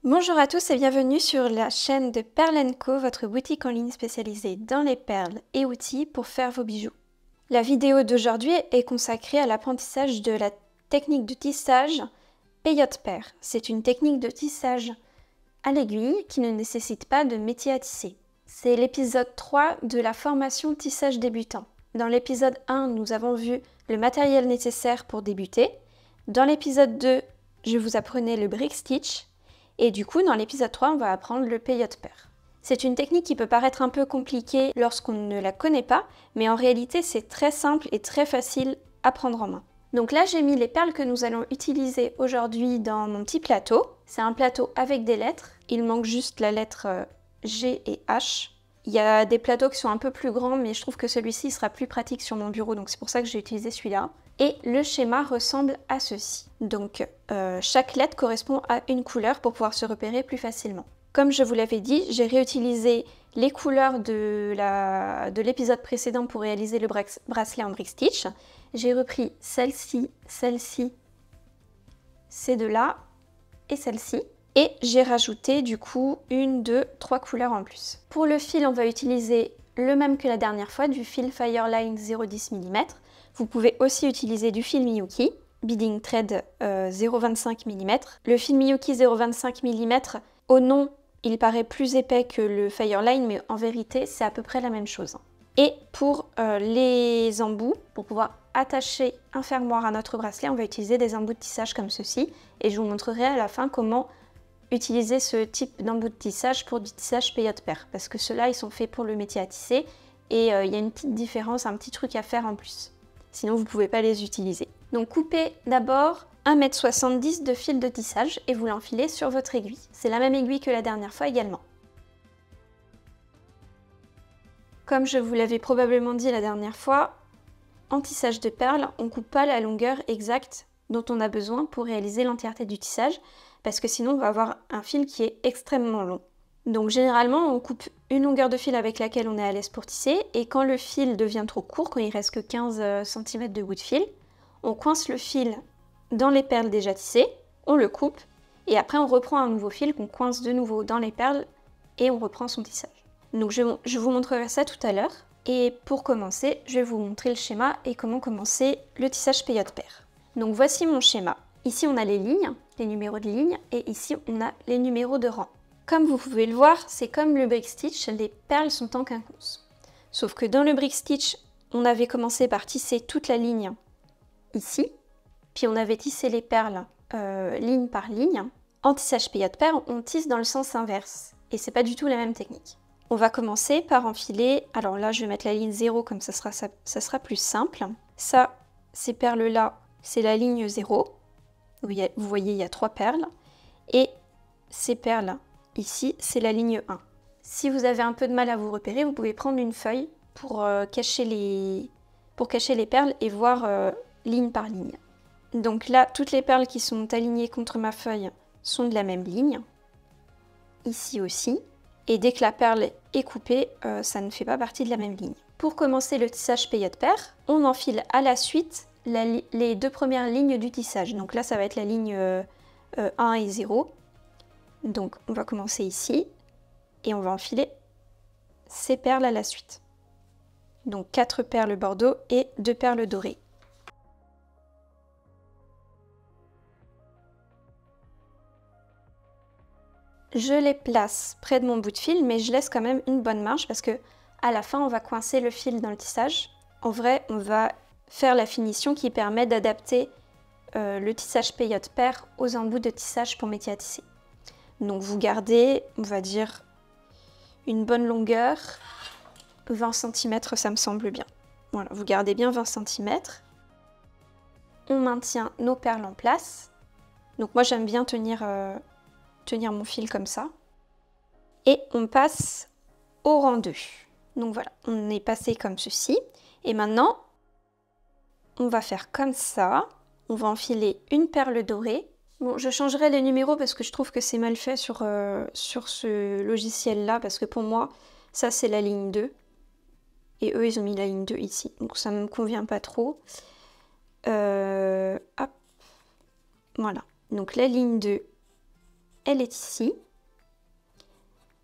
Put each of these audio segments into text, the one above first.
Bonjour à tous et bienvenue sur la chaîne de Perle & Co, votre boutique en ligne spécialisée dans les perles et outils pour faire vos bijoux. La vidéo d'aujourd'hui est consacrée à l'apprentissage de la technique de tissage peyote pair. C'est une technique de tissage à l'aiguille qui ne nécessite pas de métier à tisser. C'est l'épisode 3 de la formation tissage débutant. Dans l'épisode 1, nous avons vu le matériel nécessaire pour débuter. Dans l'épisode 2, je vous apprenais le brick stitch. Et du coup, dans l'épisode 3, on va apprendre le peyote pair. C'est une technique qui peut paraître un peu compliquée lorsqu'on ne la connaît pas, mais en réalité, c'est très simple et très facile à prendre en main. Donc là, j'ai mis les perles que nous allons utiliser aujourd'hui dans mon petit plateau. C'est un plateau avec des lettres. Il manque juste la lettre G et H. Il y a des plateaux qui sont un peu plus grands, mais je trouve que celui-ci sera plus pratique sur mon bureau, donc c'est pour ça que j'ai utilisé celui-là. Et le schéma ressemble à ceci. Donc chaque lettre correspond à une couleur pour pouvoir se repérer plus facilement. Comme je vous l'avais dit, j'ai réutilisé les couleurs de l'épisode précédent pour réaliser le bracelet en brick stitch. J'ai repris celle-ci, ces deux-là et celle-ci. Et j'ai rajouté du coup 1, 2, 3 couleurs en plus. Pour le fil, on va utiliser le même que la dernière fois, du fil Fireline 0,10 mm. Vous pouvez aussi utiliser du fil Miyuki, Beading Thread 0,25 mm. Le fil Miyuki 0,25 mm, au nom, il paraît plus épais que le Fireline, mais en vérité, c'est à peu près la même chose. Et pour les embouts, pour pouvoir attacher un fermoir à notre bracelet, on va utiliser des embouts de tissage comme ceci. Et je vous montrerai à la fin comment utiliser ce type d'embout de tissage pour du tissage peyote pair. Parce que ceux-là, ils sont faits pour le métier à tisser. Et il y a une petite différence, un petit truc à faire en plus. Sinon, vous ne pouvez pas les utiliser. Donc coupez d'abord 1,70 m de fil de tissage et vous l'enfilez sur votre aiguille. C'est la même aiguille que la dernière fois également. Comme je vous l'avais probablement dit la dernière fois, en tissage de perles, on ne coupe pas la longueur exacte dont on a besoin pour réaliser l'entièreté du tissage, parce que sinon on va avoir un fil qui est extrêmement long. Donc généralement, on coupe une longueur de fil avec laquelle on est à l'aise pour tisser, et quand le fil devient trop court, quand il reste que 15 cm de bout de fil, on coince le fil dans les perles déjà tissées, on le coupe, et après on reprend un nouveau fil qu'on coince de nouveau dans les perles, et on reprend son tissage. Donc je vous montrerai ça tout à l'heure, et pour commencer, je vais vous montrer le schéma et comment commencer le tissage peyote pair. Donc voici mon schéma. Ici on a les lignes, les numéros de lignes, et ici on a les numéros de rang. Comme vous pouvez le voir, c'est comme le brick stitch, les perles sont en quinconce. Sauf que dans le brick stitch, on avait commencé par tisser toute la ligne ici, puis on avait tissé les perles ligne par ligne. En tissage peyote pair, on tisse dans le sens inverse, et c'est pas du tout la même technique. On va commencer par enfiler, alors là je vais mettre la ligne 0 comme ça sera plus simple. Ça, ces perles-là, c'est la ligne 0. Vous voyez, il y a 3 perles. Et ces perles ici, c'est la ligne 1. Si vous avez un peu de mal à vous repérer, vous pouvez prendre une feuille pour cacher les perles et voir ligne par ligne. Donc là, toutes les perles qui sont alignées contre ma feuille sont de la même ligne. Ici aussi. Et dès que la perle est coupée, ça ne fait pas partie de la même ligne. Pour commencer le tissage peyote pair, on enfile à la suite les 2 premières lignes du tissage. Donc là, ça va être la ligne 1 et 0. Donc on va commencer ici et on va enfiler ces perles à la suite. Donc 4 perles bordeaux et 2 perles dorées. Je les place près de mon bout de fil, mais je laisse quand même une bonne marge parce que à la fin, on va coincer le fil dans le tissage. En vrai, on va faire la finition qui permet d'adapter le tissage peyote pair aux embouts de tissage pour métier à tisser. Donc vous gardez, on va dire, une bonne longueur, 20 cm, ça me semble bien. Voilà, vous gardez bien 20 cm. On maintient nos perles en place. Donc moi j'aime bien tenir mon fil comme ça. Et on passe au rang 2. Donc voilà, on est passé comme ceci. Et maintenant, on va faire comme ça. On va enfiler une perle dorée. Bon, je changerai les numéros parce que je trouve que c'est mal fait sur ce logiciel-là. Parce que pour moi, ça c'est la ligne 2. Et eux, ils ont mis la ligne 2 ici. Donc ça ne me convient pas trop. Hop. Voilà. Donc la ligne 2, elle est ici.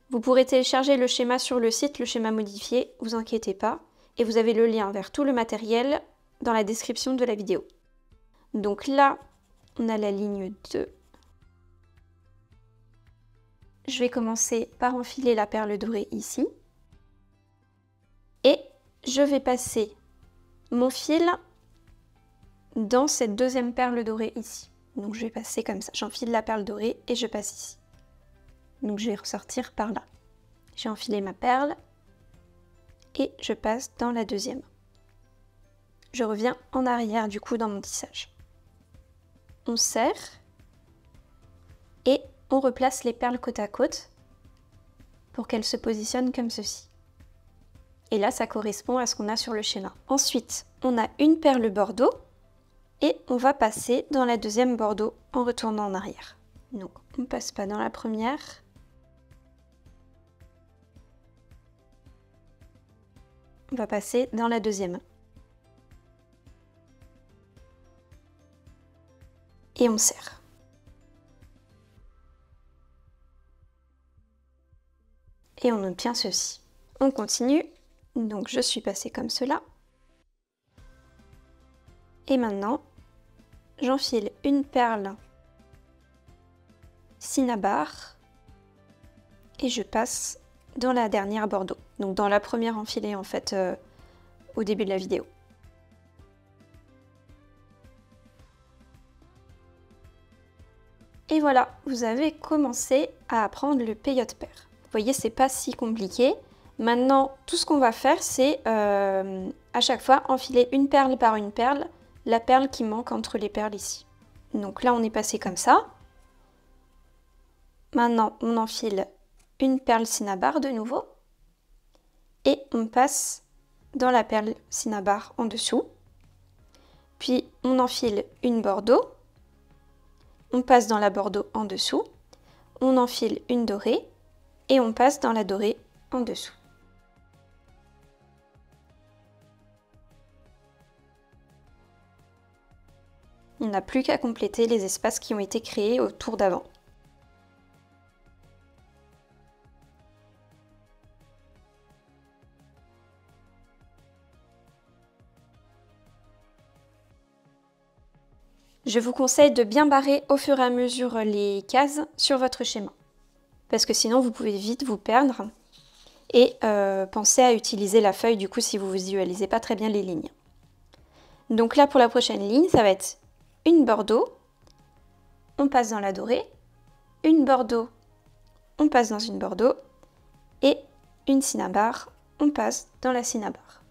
Vous pourrez télécharger le schéma sur le site, le schéma modifié, vous inquiétez pas. Et vous avez le lien vers tout le matériel dans la description de la vidéo. Donc là, on a la ligne 2. Je vais commencer par enfiler la perle dorée ici. Et je vais passer mon fil dans cette deuxième perle dorée ici. Donc je vais passer comme ça. J'enfile la perle dorée et je passe ici. Donc je vais ressortir par là. J'ai enfilé ma perle et je passe dans la deuxième. Je reviens en arrière du coup dans mon tissage. On serre et on replace les perles côte à côte pour qu'elles se positionnent comme ceci. Et là, ça correspond à ce qu'on a sur le schéma. Ensuite, on a une perle bordeaux et on va passer dans la deuxième bordeaux en retournant en arrière. Donc, on ne passe pas dans la première. On va passer dans la deuxième. Et on serre. Et on obtient ceci. On continue. Donc je suis passée comme cela. Et maintenant, j'enfile une perle cinnabar et je passe dans la dernière bordeaux. Donc dans la première enfilée en fait au début de la vidéo. Et voilà, vous avez commencé à apprendre le peyote pair. Vous voyez, c'est pas si compliqué. Maintenant, tout ce qu'on va faire, c'est à chaque fois enfiler une perle par une perle, la perle qui manque entre les perles ici. Donc là, on est passé comme ça. Maintenant, on enfile une perle cinnabar de nouveau et on passe dans la perle cinnabar en dessous. Puis, on enfile une bordeaux. On passe dans la bordeaux en dessous, on enfile une dorée et on passe dans la dorée en dessous. On n'a plus qu'à compléter les espaces qui ont été créés au tour d'avant. Je vous conseille de bien barrer au fur et à mesure les cases sur votre schéma. Parce que sinon vous pouvez vite vous perdre. Et pensez à utiliser la feuille du coup si vous ne visualisez pas très bien les lignes. Donc là pour la prochaine ligne, ça va être une bordeaux, on passe dans la dorée, une bordeaux, on passe dans une bordeaux, et une cinnabar, on passe dans la cinnabar.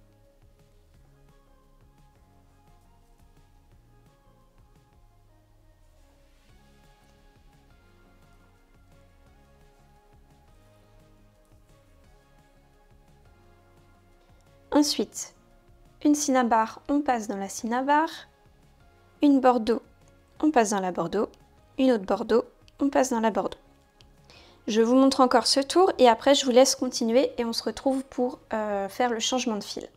Ensuite, une cinnabar, on passe dans la cinnabar, une bordeaux, on passe dans la bordeaux, une autre bordeaux, on passe dans la bordeaux. Je vous montre encore ce tour et après je vous laisse continuer et on se retrouve pour faire le changement de fil.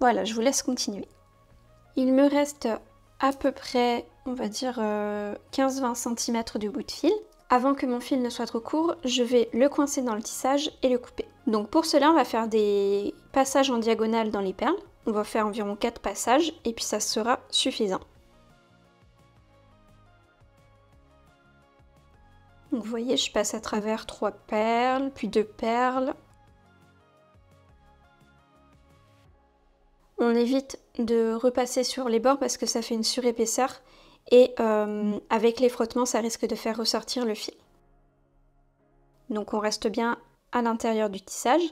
Voilà, je vous laisse continuer. Il me reste à peu près, on va dire 15-20 cm de bout de fil. Avant que mon fil ne soit trop court, je vais le coincer dans le tissage et le couper. Donc pour cela, on va faire des passages en diagonale dans les perles. On va faire environ 4 passages et puis ça sera suffisant. Donc vous voyez, je passe à travers 3 perles, puis 2 perles. On évite de repasser sur les bords parce que ça fait une surépaisseur et avec les frottements, ça risque de faire ressortir le fil. Donc on reste bien à l'intérieur du tissage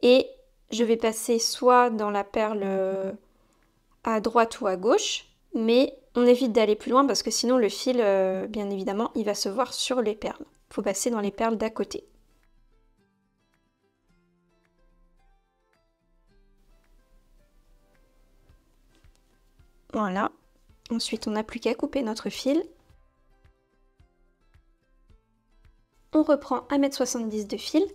et je vais passer soit dans la perle à droite ou à gauche, mais on évite d'aller plus loin parce que sinon le fil, bien évidemment, il va se voir sur les perles. Il faut passer dans les perles d'à côté. Voilà. Ensuite, on n'a plus qu'à couper notre fil. on reprend 1,70 m de fil.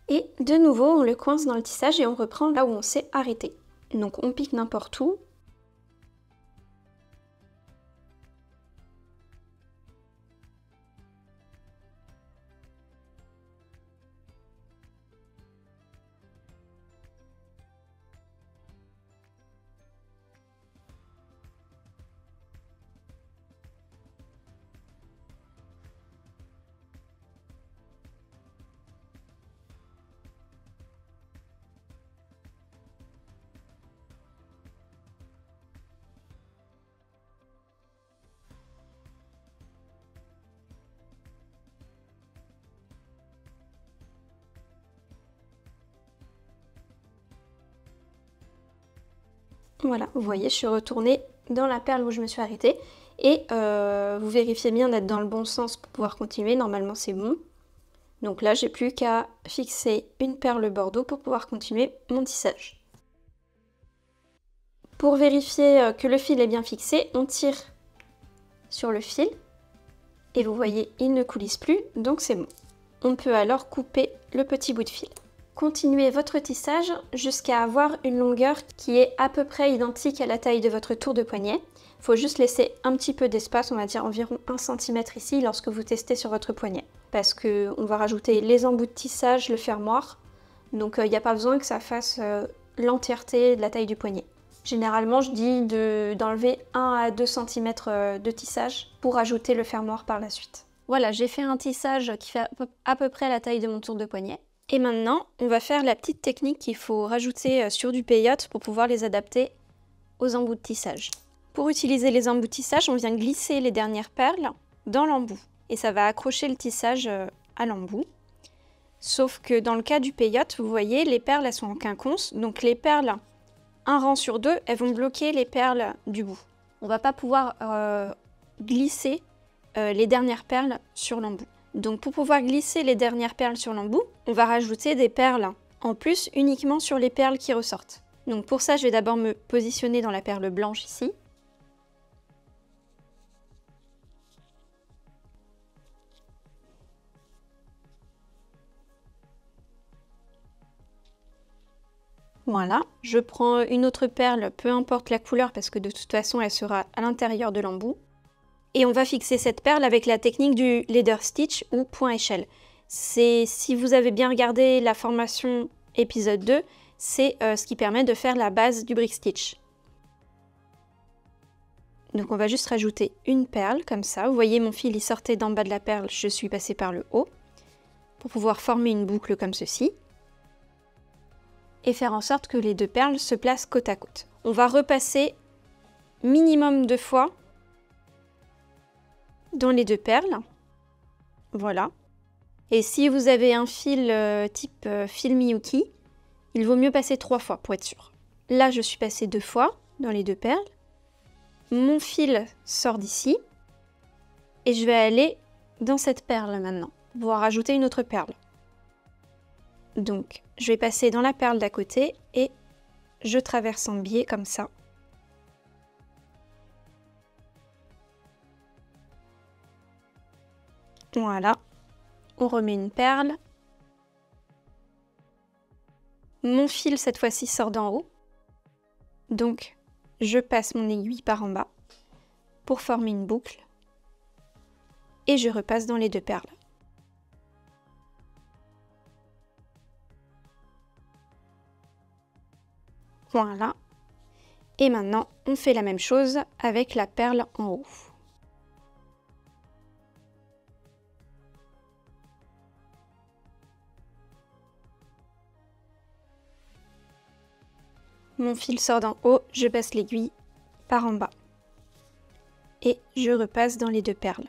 Et de nouveau, on le coince dans le tissage et on reprend là où on s'est arrêté. Donc on pique n'importe où. Voilà, vous voyez, je suis retournée dans la perle où je me suis arrêtée. Et vous vérifiez bien d'être dans le bon sens pour pouvoir continuer. Normalement, c'est bon. Donc là, j'ai plus qu'à fixer une perle bordeaux pour pouvoir continuer mon tissage. Pour vérifier que le fil est bien fixé, on tire sur le fil. Et vous voyez, il ne coulisse plus, donc c'est bon. On peut alors couper le petit bout de fil. Continuez votre tissage jusqu'à avoir une longueur qui est à peu près identique à la taille de votre tour de poignet. Il faut juste laisser un petit peu d'espace, on va dire environ 1 cm ici lorsque vous testez sur votre poignet. Parce qu'on va rajouter les embouts de tissage, le fermoir. Donc il n'y a pas besoin que ça fasse l'entièreté de la taille du poignet. Généralement, je dis d'enlever 1 à 2 cm de tissage pour ajouter le fermoir par la suite. Voilà, j'ai fait un tissage qui fait à peu près la taille de mon tour de poignet. Et maintenant, on va faire la petite technique qu'il faut rajouter sur du peyote pour pouvoir les adapter aux embouts de tissage. Pour utiliser les embouts de tissage, on vient glisser les dernières perles dans l'embout. Et ça va accrocher le tissage à l'embout. Sauf que dans le cas du peyote, vous voyez, les perles, elles sont en quinconce. Donc les perles, un rang sur deux, elles vont bloquer les perles du bout. On ne va pas pouvoir glisser les dernières perles sur l'embout. Donc pour pouvoir glisser les dernières perles sur l'embout, on va rajouter des perles en plus uniquement sur les perles qui ressortent. Donc pour ça, je vais d'abord me positionner dans la perle blanche ici. Voilà, je prends une autre perle, peu importe la couleur parce que de toute façon elle sera à l'intérieur de l'embout. Et on va fixer cette perle avec la technique du leader stitch ou point échelle. Si vous avez bien regardé la formation épisode 2, c'est ce qui permet de faire la base du brick stitch. Donc on va juste rajouter une perle comme ça. Vous voyez mon fil il sortait d'en bas de la perle, je suis passée par le haut pour pouvoir former une boucle comme ceci. Et faire en sorte que les deux perles se placent côte à côte. On va repasser minimum 2 fois dans les deux perles. Voilà. Et si vous avez un fil type fil Miyuki, il vaut mieux passer 3 fois pour être sûr. Là, je suis passée 2 fois dans les deux perles. Mon fil sort d'ici. Et je vais aller dans cette perle maintenant, pour pouvoir rajouter une autre perle. Donc, je vais passer dans la perle d'à côté et je traverse en biais comme ça. Voilà. On remet une perle. Mon fil, cette fois-ci, sort d'en haut. Donc, je passe mon aiguille par en bas pour former une boucle. Et je repasse dans les deux perles. Voilà. Et maintenant, on fait la même chose avec la perle en haut. Mon fil sort d'en haut, je passe l'aiguille par en bas. Et je repasse dans les deux perles.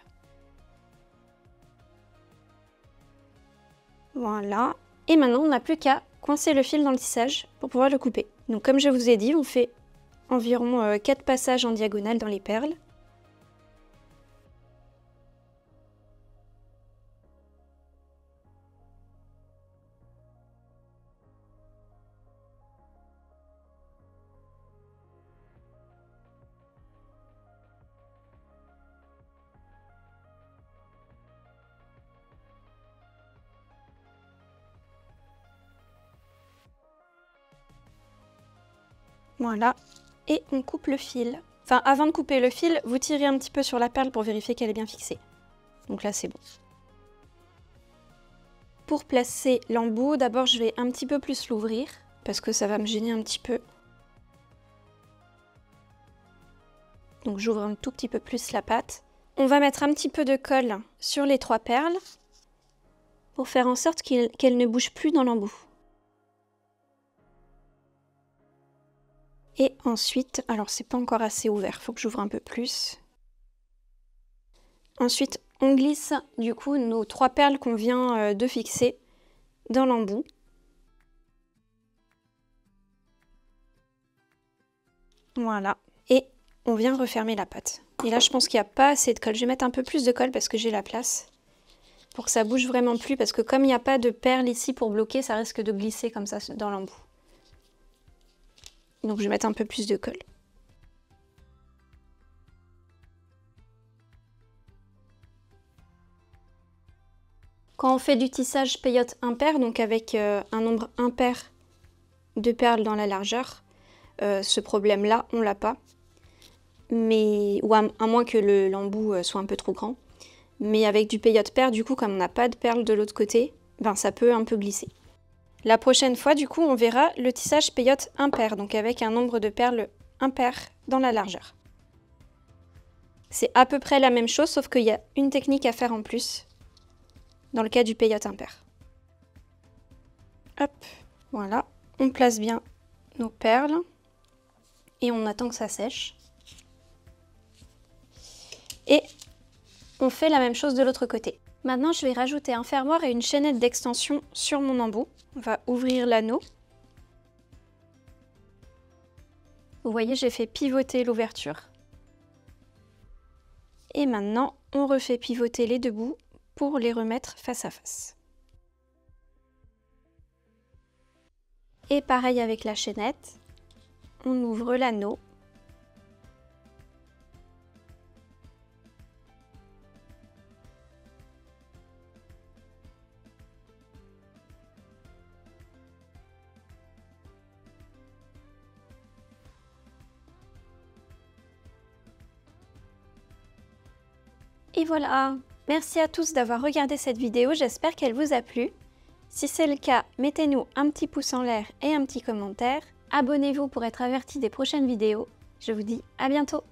Voilà. Et maintenant, on n'a plus qu'à coincer le fil dans le tissage pour pouvoir le couper. Donc comme je vous ai dit, on fait environ 4 passages en diagonale dans les perles. Voilà. Et on coupe le fil. Enfin, avant de couper le fil, vous tirez un petit peu sur la perle pour vérifier qu'elle est bien fixée. Donc là, c'est bon. Pour placer l'embout, d'abord, je vais un petit peu plus l'ouvrir parce que ça va me gêner un petit peu. Donc j'ouvre un tout petit peu plus la pâte. On va mettre un petit peu de colle sur les 3 perles pour faire en sorte qu'elles ne bougent plus dans l'embout. Et ensuite, alors c'est pas encore assez ouvert, il faut que j'ouvre un peu plus. Ensuite, on glisse du coup nos 3 perles qu'on vient de fixer dans l'embout. Voilà. Et on vient refermer la pâte. Et là, je pense qu'il n'y a pas assez de colle. Je vais mettre un peu plus de colle parce que j'ai la place. Pour que ça bouge vraiment plus, parce que comme il n'y a pas de perles ici pour bloquer, ça risque de glisser comme ça dans l'embout. Donc je vais mettre un peu plus de colle. Quand on fait du tissage peyote impair, donc avec un nombre impair de perles dans la largeur, ce problème-là, on l'a pas. Mais, ou à moins que l'embout soit un peu trop grand. Mais avec du peyote pair, du coup, comme on n'a pas de perles de l'autre côté, ben ça peut un peu glisser. La prochaine fois, du coup, on verra le tissage peyote impair, donc avec un nombre de perles impair dans la largeur. C'est à peu près la même chose, sauf qu'il y a une technique à faire en plus, dans le cas du peyote impair. Hop, voilà. On place bien nos perles, et on attend que ça sèche. Et on fait la même chose de l'autre côté. Maintenant, je vais rajouter un fermoir et une chaînette d'extension sur mon embout. On va ouvrir l'anneau. Vous voyez, j'ai fait pivoter l'ouverture. Et maintenant, on refait pivoter les 2 bouts pour les remettre face à face. Et pareil avec la chaînette, on ouvre l'anneau. Et voilà! Merci à tous d'avoir regardé cette vidéo, j'espère qu'elle vous a plu. Si c'est le cas, mettez-nous un petit pouce en l'air et un petit commentaire. Abonnez-vous pour être averti des prochaines vidéos. Je vous dis à bientôt!